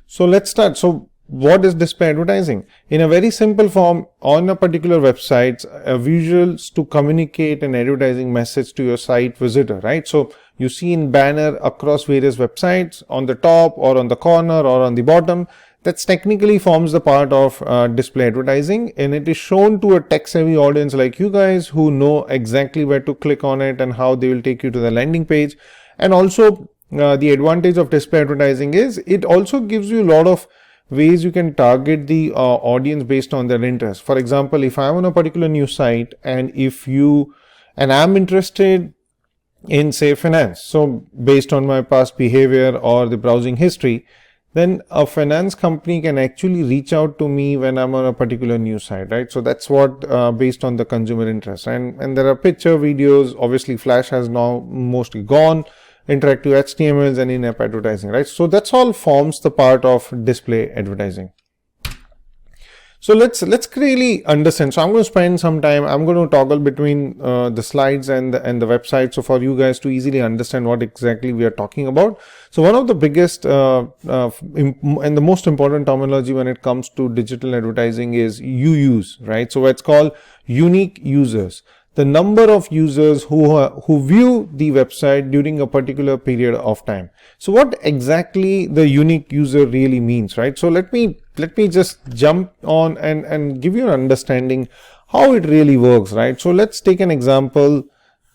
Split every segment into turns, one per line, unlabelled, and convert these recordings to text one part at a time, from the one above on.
So let's start. So what is display advertising? In a very simple form, on a particular website, visuals to communicate an advertising message to your site visitor, right? So you see in banner across various websites on the top or on the corner or on the bottom. That's technically forms the part of display advertising, and it is shown to a tech savvy audience like you guys who know exactly where to click on it and how they will take you to the landing page. And also the advantage of display advertising is it also gives you a lot of ways you can target the audience based on their interest. For example, if I'm on a particular news site and I'm interested in say finance, so based on my past behavior or the browsing history, then a finance company can actually reach out to me when I'm on a particular news site, right? So that's what based on the consumer interest, and there are picture, videos. Obviously Flash has now mostly gone, interactive HTMLs and in-app advertising, right? So that's all forms the part of display advertising. So let's really understand. So I'm going to spend some time. I'm going to toggle between the slides and the website, so for you guys to easily understand what exactly we are talking about. So one of the biggest and the most important terminology when it comes to digital advertising is UUs, right? So it's called unique users. The number of users who view the website during a particular period of time. So what exactly the unique user really means, right? So let me just jump on and give you an understanding how it really works, right? So let's take an example.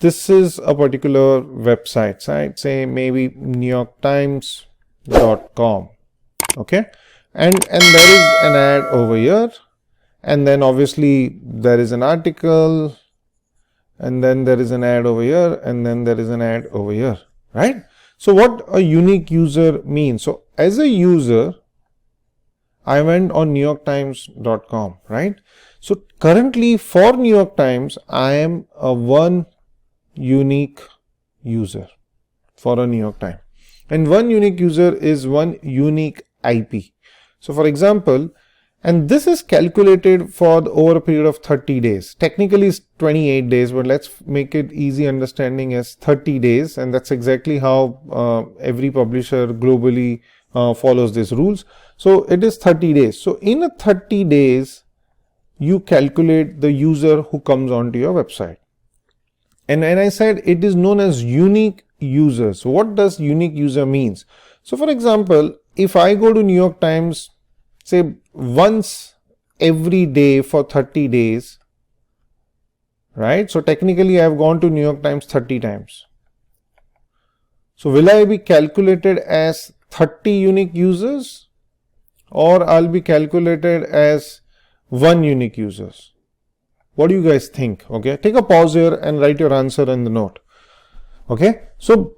This is a particular website, right? Say maybe NewYorkTimes.com. Okay, and there is an ad over here, and then obviously there is an article, and then there is an ad over here, and then there is an ad over here, right? So what a unique user means. So as a user, I went on NewYorkTimes.com, right? So currently for New York Times, I am a one unique user for a New York Times, and one unique user is one unique IP. So for example, and this is calculated for over a period of 30 days. Technically it's 28 days, but let's make it easy understanding as 30 days. And that's exactly how every publisher globally follows these rules. So it is 30 days. So in a 30 days, you calculate the user who comes onto your website. And I said it is known as unique users. So what does unique user means? So for example, if I go to New York Times, say once every day for 30 days, right? So technically I have gone to New York Times 30 times. So will I be calculated as 30 unique users, or I'll be calculated as one unique users? What do you guys think? Okay, take a pause here and write your answer in the note. Okay, so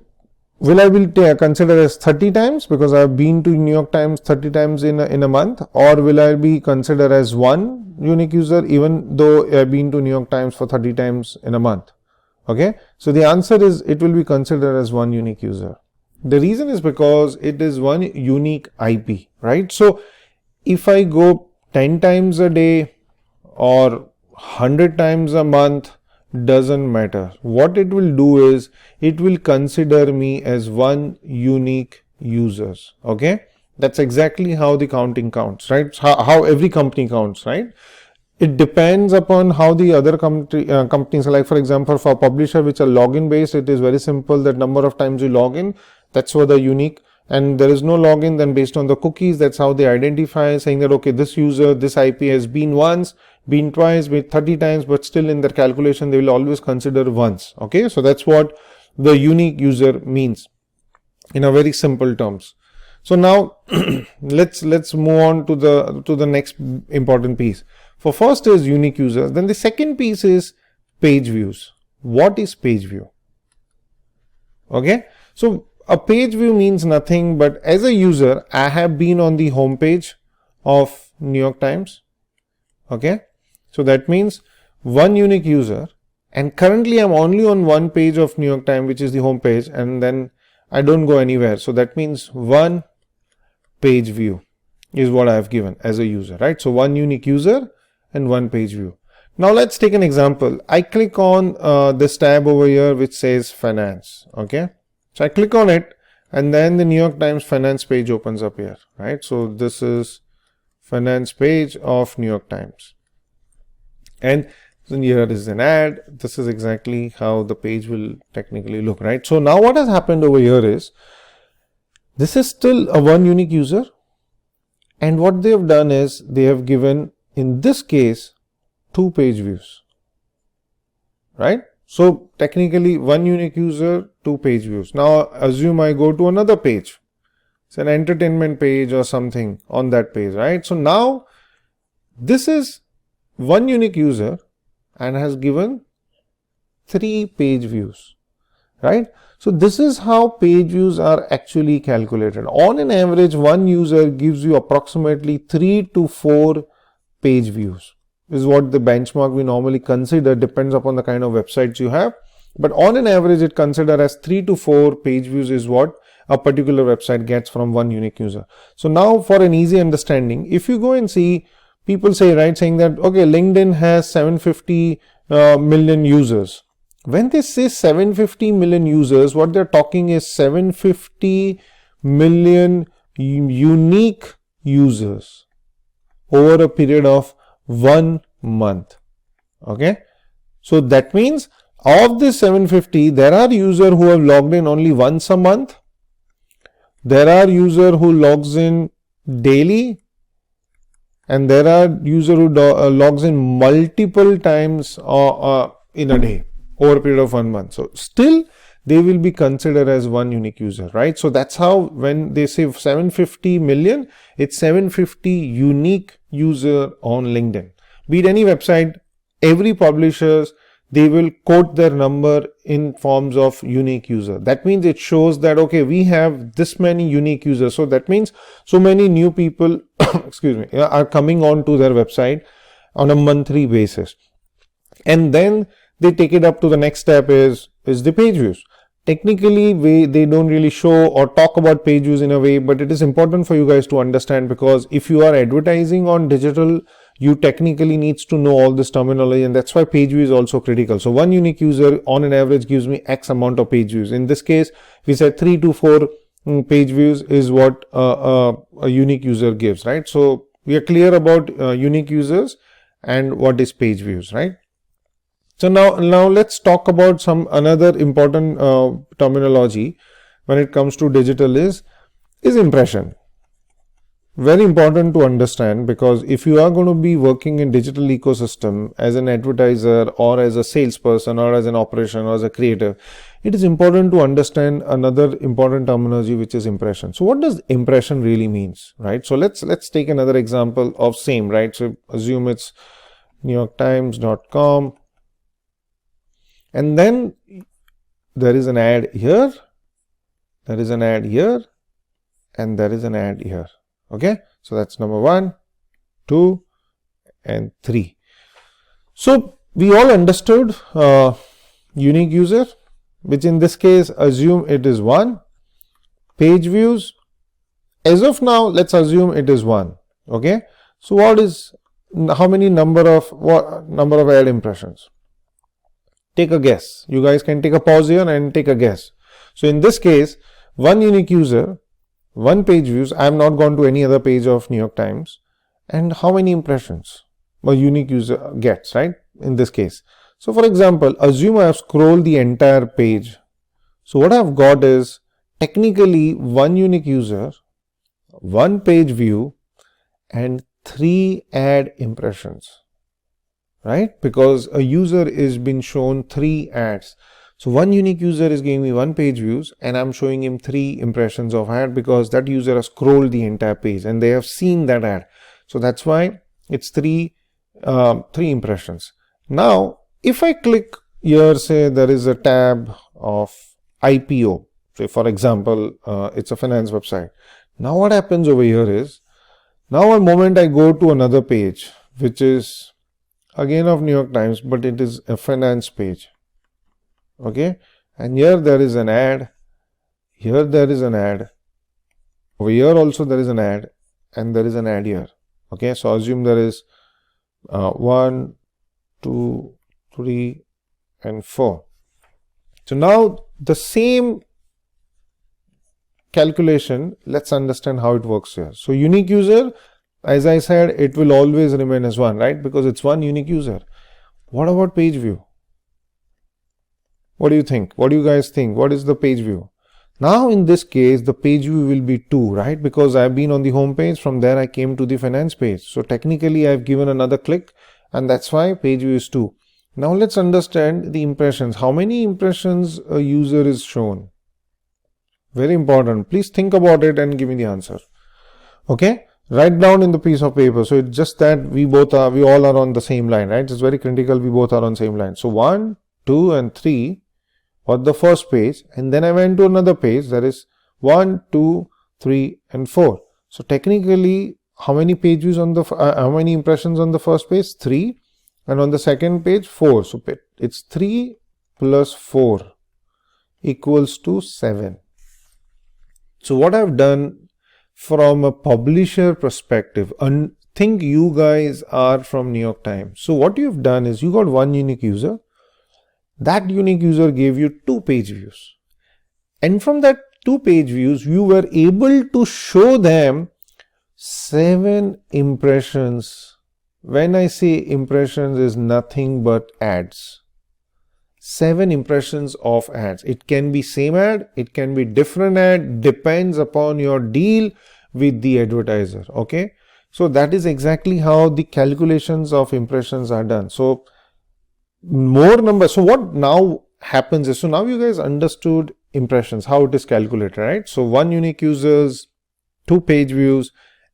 will I be considered as 30 times because I have been to New York Times 30 times in a month, or will I be considered as one unique user even though I have been to New York Times for 30 times in a month? Okay, so the answer is it will be considered as one unique user. The reason is because it is one unique IP, right? So if I go 10 times a day or 100 times a month, doesn't matter. What it will do is it will consider me as one unique users. Okay, that's exactly how the counting counts, right? How every company counts, right? It depends upon how the other companies are. Like for example, for publisher which are login based, it is very simple that number of times you log in, that's what the unique. And there is no login, then based on the cookies, that's how they identify, saying that okay, this user, this IP has been once, been twice, been 30 times, but still in their calculation they will always consider once. Okay, so that's what the unique user means in a very simple terms. So now let's move on to the next important piece. For first is unique users, then the second piece is page views. What is page view? Okay, so a page view means nothing but as a user, I have been on the home page of New York Times. Okay, so that means one unique user, and currently I'm only on one page of New York Times, which is the home page, and then I don't go anywhere. So that means one page view is what I have given as a user, right? So one unique user and one page view. Now let's take an example. I click on this tab over here which says finance. Okay, so I click on it, and then the New York Times finance page opens up here, right? So this is finance page of New York Times, and then here is an ad. This is exactly how the page will technically look, right? So now what has happened over here is, this is still a one unique user, and what they have done is they have given, in this case, 2 page views, right? So technically one unique user, 2 page views. Now assume I go to another page. It's an entertainment page or something on that page, right? So now this is one unique user and has given 3 page views, right? So this is how page views are actually calculated. On an average, one user gives you approximately 3 to 4 page views. This is what the benchmark we normally consider, depends upon the kind of websites you have. But on an average, it considered as 3 to 4 page views is what a particular website gets from one unique user. So now for an easy understanding, if you go and see, people say, right, saying that, okay, LinkedIn has 750 million users. When they say 750 million users, what they're talking is 750 million unique users over a period of 1 month. Okay. So that means of this 750, there are users who have logged in only once a month. There are users who logs in daily, and there are users who logs in multiple times in a day over a period of 1 month. So still they will be considered as one unique user, right? So that's how when they say 750 million, it's 750 unique user on LinkedIn. Be it any website, every publishers, they will quote their number in forms of unique user. That means it shows that, okay, we have this many unique users. So that means so many new people, excuse me, are coming on to their website on a monthly basis. And then they take it up to the next step is the page views. Technically, they don't really show or talk about page views in a way, but it is important for you guys to understand, because if you are advertising on digital, you technically needs to know all this terminology, and that's why page view is also critical. So one unique user on an average gives me X amount of page views. In this case, we said 3 to 4 page views is what a unique user gives, right? So we are clear about unique users and what is page views, right? So now let's talk about some another important terminology when it comes to digital is impression. Very important to understand, because if you are going to be working in digital ecosystem as an advertiser or as a salesperson or as an operation or as a creator, it is important to understand another important terminology, which is impression. So what does impression really means, right? So let's take another example of same, right? So assume it's NewYorkTimes.com. And then there is an ad here, there is an ad here, and there is an ad here. Okay. So that's number 1, 2, and 3. So we all understood unique user, which in this case, assume it is 1. Page views, as of now, let's assume it is 1. Okay. So what is, how many number of ad impressions? Take a guess. You guys can take a pause here and take a guess. So in this case, one unique user, 1 page views. I have not gone to any other page of New York Times. And how many impressions a unique user gets, right? In this case. So for example, assume I have scrolled the entire page. So what I've got is technically 1 unique user, 1 page view, and 3 ad impressions. Right? Because a user is been shown 3 ads. So 1 unique user is giving me 1 page views, and I'm showing him 3 impressions of ad, because that user has scrolled the entire page and they have seen that ad. So that's why it's 3 impressions. Now, if I click here, say there is a tab of IPO, say for example, it's a finance website. Now what happens over here is, now a moment I go to another page, which is again of New York Times, but it is a finance page. Okay. And here there is an ad. Here there is an ad. Over here also there is an ad, and there is an ad here. Okay. So assume there is 1, 2, 3, and 4. So now the same calculation, let's understand how it works here. So unique user, as I said, it will always remain as 1, right? Because it's one unique user. What about page view? What do you think? What do you guys think? What is the page view? Now in this case, the page view will be 2, right? Because I've been on the home page, from there I came to the finance page. So technically I've given another click, and that's why page view is 2. Now let's understand the impressions. How many impressions a user is shown? Very important. Please think about it and give me the answer. Okay? Write down in the piece of paper. So it's just that we all are on the same line, right? It's very critical we both are on the same line. So 1, 2 and 3 was the first page, and then I went to another page, that is 1, 2, 3 and 4. So technically, how many page views on the how many impressions on the first page? 3, and on the second page 4. So it's 3 plus 4 equals to 7. So what I've done from a publisher perspective, and think you guys are from New York Times. So what you've done is you got one unique user. That unique user gave you 2 page views. And from that 2 page views, you were able to show them 7 impressions. When I say impressions, is nothing but ads. 7 impressions of ads. It can be same ad, it can be different ad, depends upon your deal with the advertiser. Okay. So that is exactly how the calculations of impressions are done. So more numbers. So what now happens is, so now you guys understood impressions, how it is calculated, right? So 1 unique users, 2 page views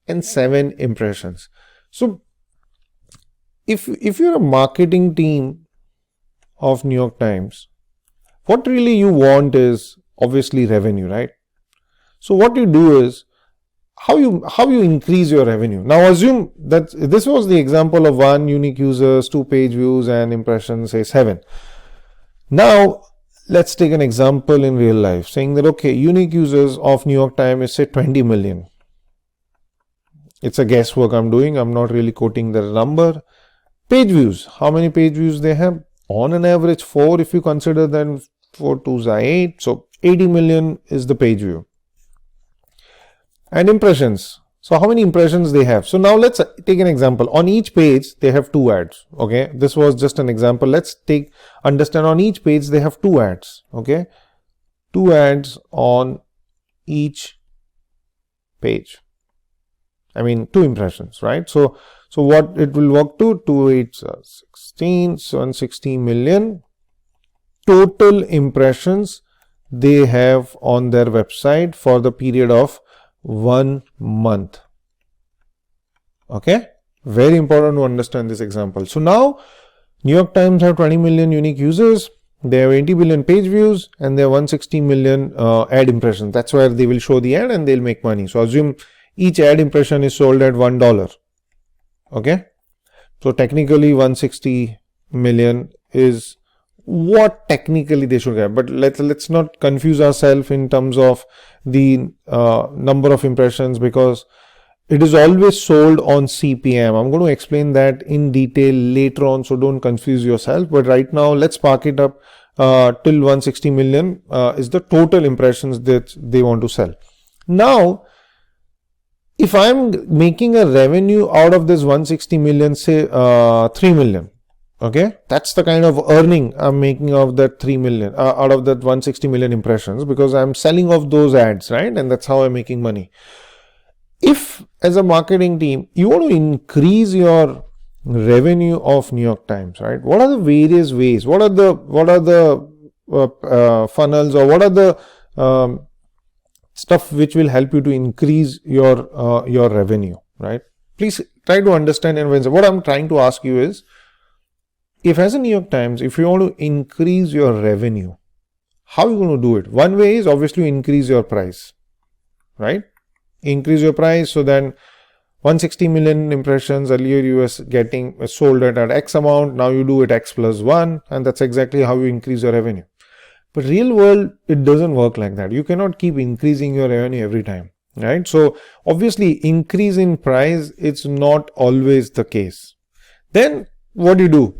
and 7 impressions. So if you're a marketing team of New York Times, what really you want is obviously revenue, right? So what you do is, how you increase your revenue. Now assume that this was the example of 1 unique users, 2 page views and impressions, say 7. Now let's take an example in real life, saying that okay, unique users of New York Times is say 20 million. It's a guesswork I'm doing, I'm not really quoting the number. Page views, how many page views they have? On an average 4, if you consider, then 4 2s are 8. So 80 million is the page view. And impressions. So how many impressions they have? So now let's take an example. On each page, they have 2 ads. Okay. This was just an example. Let's understand on each page, they have 2 ads. Okay. 2 ads on each page. I mean, 2 impressions, right? So what it will work to 2 8 16, so 160 million total impressions they have on their website for the period of 1 month. Okay, very important to understand this example. So now New York Times have 20 million unique users, they have 80 billion page views, and they have 160 million ad impressions. That's where they will show the ad and they'll make money. So assume each ad impression is sold at $1. Okay, so technically 160 million is what technically they should get, but let's not confuse ourselves in terms of the number of impressions, because it is always sold on CPM. I'm going to explain that in detail later on, so don't confuse yourself. But right now, let's park it up till 160 million is the total impressions that they want to sell. Now, if I'm making a revenue out of this 160 million, say 3 million, okay, that's the kind of earning I'm making of that 3 million, out of that 160 million impressions, because I'm selling off those ads, right? And that's how I'm making money. If as a marketing team, you want to increase your revenue of New York Times, right? What are the various ways? What are the funnels, or what are the stuff which will help you to increase your revenue, right? Please try to understand. And what I'm trying to ask you is, if as a New York Times, if you want to increase your revenue, how are you going to do it? One way is obviously increase your price, right? Increase your price. So then 160 million impressions, earlier you were getting sold at X amount, now you do it X plus 1, and that's exactly how you increase your revenue. But real world, it doesn't work like that. You cannot keep increasing your revenue every time, right? So obviously increase in price, it's not always the case. Then what do?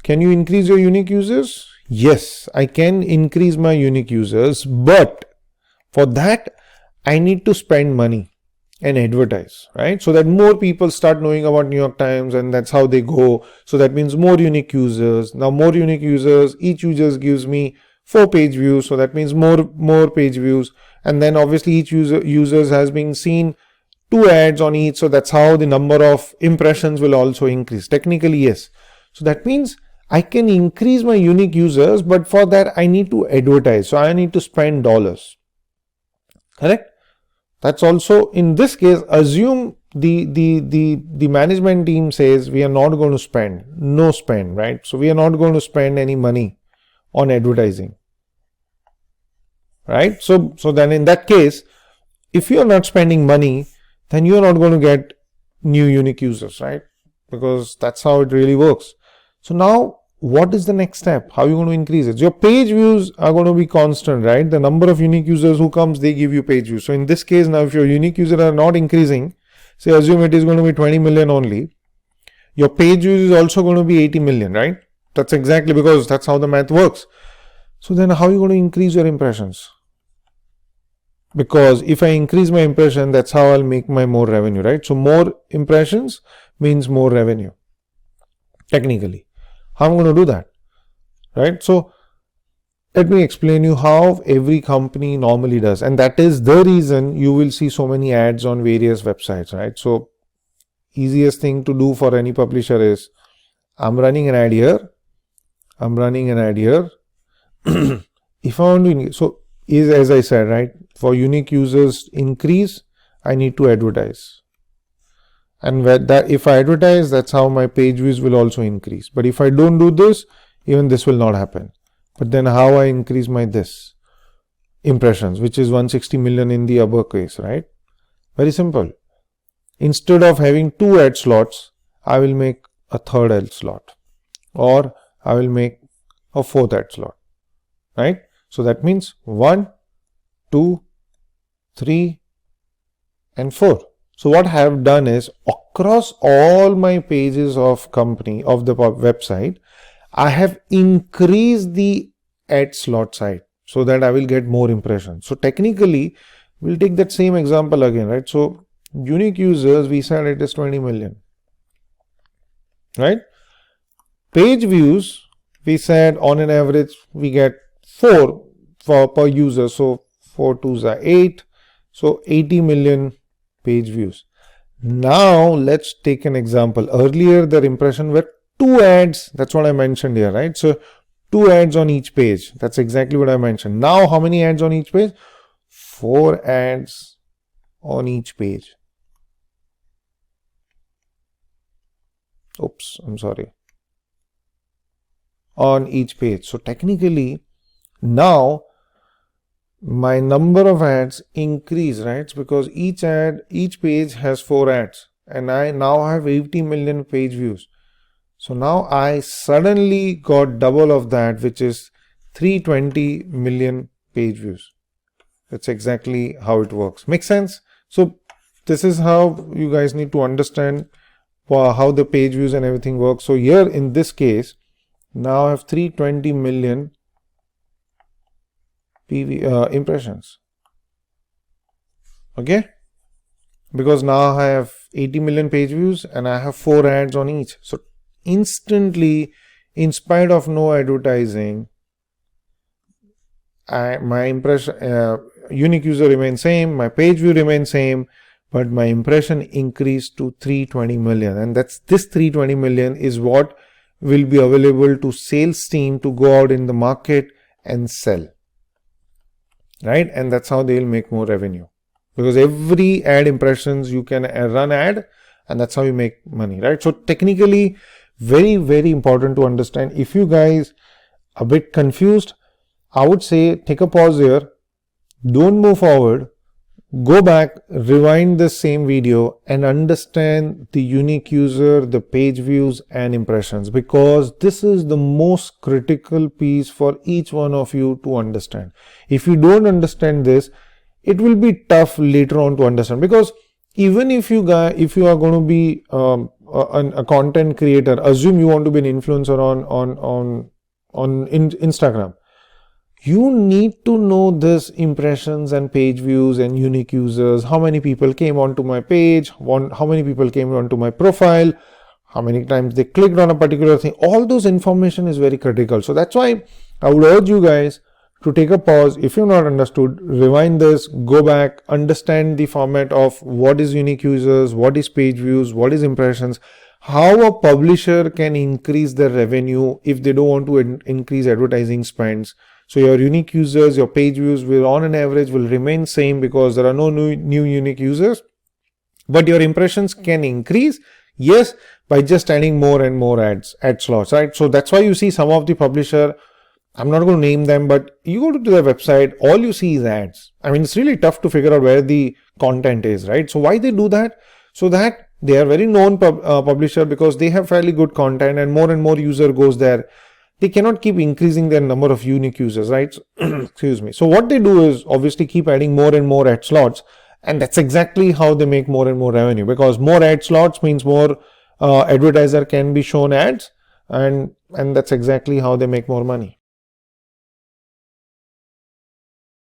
Can you increase your unique users? Yes, I can increase my unique users, but for that I need to spend money and advertise, right? So that more people start knowing about New York Times, and that's how they go. So that means more unique users. Now more unique users, each user gives me 4 page views. So that means more page views. And then obviously each users has been seen 2 ads on each. So that's how the number of impressions will also increase. Technically, yes. So that means I can increase my unique users, but for that I need to advertise. So I need to spend dollars. Correct? That's also, in this case, assume the management team says we are not going to spend, no spend, right? So we are not going to spend any money on advertising, right? So then in that case, if you are not spending money, then you are not going to get new unique users, right? Because that's how it really works. So now what is the next step? How are you going to increase it? Your page views are going to be constant, right? The number of unique users who comes, they give you page views. So in this case, now if your unique users are not increasing, say assume it is going to be 20 million only, your page views is also going to be 80 million, right? That's exactly because that's how the math works. So then how are you going to increase your impressions? Because if I increase my impression, that's how I'll make my more revenue, right? So more impressions means more revenue, technically. How am I going to do that, right? So let me explain you how every company normally does. And that is the reason you will see so many ads on various websites, right? So easiest thing to do for any publisher is, I'm running an ad here. I'm running an ad here. If I want to, so is, as I said, right? For unique users increase, I need to advertise. And that if I advertise, that's how my page views will also increase. But if I don't do this, even this will not happen. But then how I increase my this impressions, which is 160 million in the above case, right? Very simple. Instead of having 2 ad slots, I will make a 3rd ad slot, or I will make a 4th ad slot, right? So that means 1, 2, 3, and 4. So what I have done is, across all my pages of company, of the website, I have increased the ad slot side so that I will get more impressions. So technically, we'll take that same example again, right? So unique users, we said it is 20 million, right? Page views, we said on an average, we get 4 per user. So 4 2s are 8. So 80 million page views. Now let's take an example. Earlier their impression were 2 ads. That's what I mentioned here, right? So 2 ads on each page. That's exactly what I mentioned. Now how many ads on each page? 4 ads on each page. Oops, I'm sorry. On each page. So technically now my number of ads increase, right? It's because each page has 4 ads, and I now have 80 million page views. So now I suddenly got double of that, which is 320 million page views. That's exactly how it works. Makes sense? So this is how you guys need to understand how the page views and everything works. So here in this case, now I have 320 million impressions. Okay, because now I have 80 million page views and I have 4 ads on each. So instantly, in spite of no advertising, my impression unique user remains same, my page view remains same, but my impression increased to 320 million, and that's this 320 million is what will be available to sales team to go out in the market and sell. Right? And that's how they'll make more revenue, because every ad impressions you can run ad, and that's how you make money, right? So technically, very, very important to understand. If you guys are a bit confused, I would say take a pause here, don't move forward, go back, rewind the same video and understand the unique user, the page views and impressions, because this is the most critical piece for each one of you to understand. If you don't understand this, it will be tough later on to understand, because even if you are going to be a content creator, assume you want to be an influencer on Instagram. You need to know this impressions and page views and unique users, how many people came onto my page, how many people came onto my profile, how many times they clicked on a particular thing. All those information is very critical. So that's why I would urge you guys to take a pause. If you've not understood, rewind this, go back, understand the format of what is unique users, what is page views, what is impressions, how a publisher can increase their revenue if they don't want to increase advertising spends. So your unique users, your page views will on an average will remain same because there are no new unique users, but your impressions can increase, yes, by just adding more and more ad slots, right? So that's why you see some of the publisher, I'm not going to name them, but you go to their website, all you see is ads. I mean, it's really tough to figure out where the content is, right? So why they do that? So that they are very known publisher because they have fairly good content and more user goes there. They cannot keep increasing their number of unique users, right? Excuse me. So what they do is obviously keep adding more and more ad slots. And that's exactly how they make more and more revenue, because more ad slots means more advertiser can be shown ads, and that's exactly how they make more money.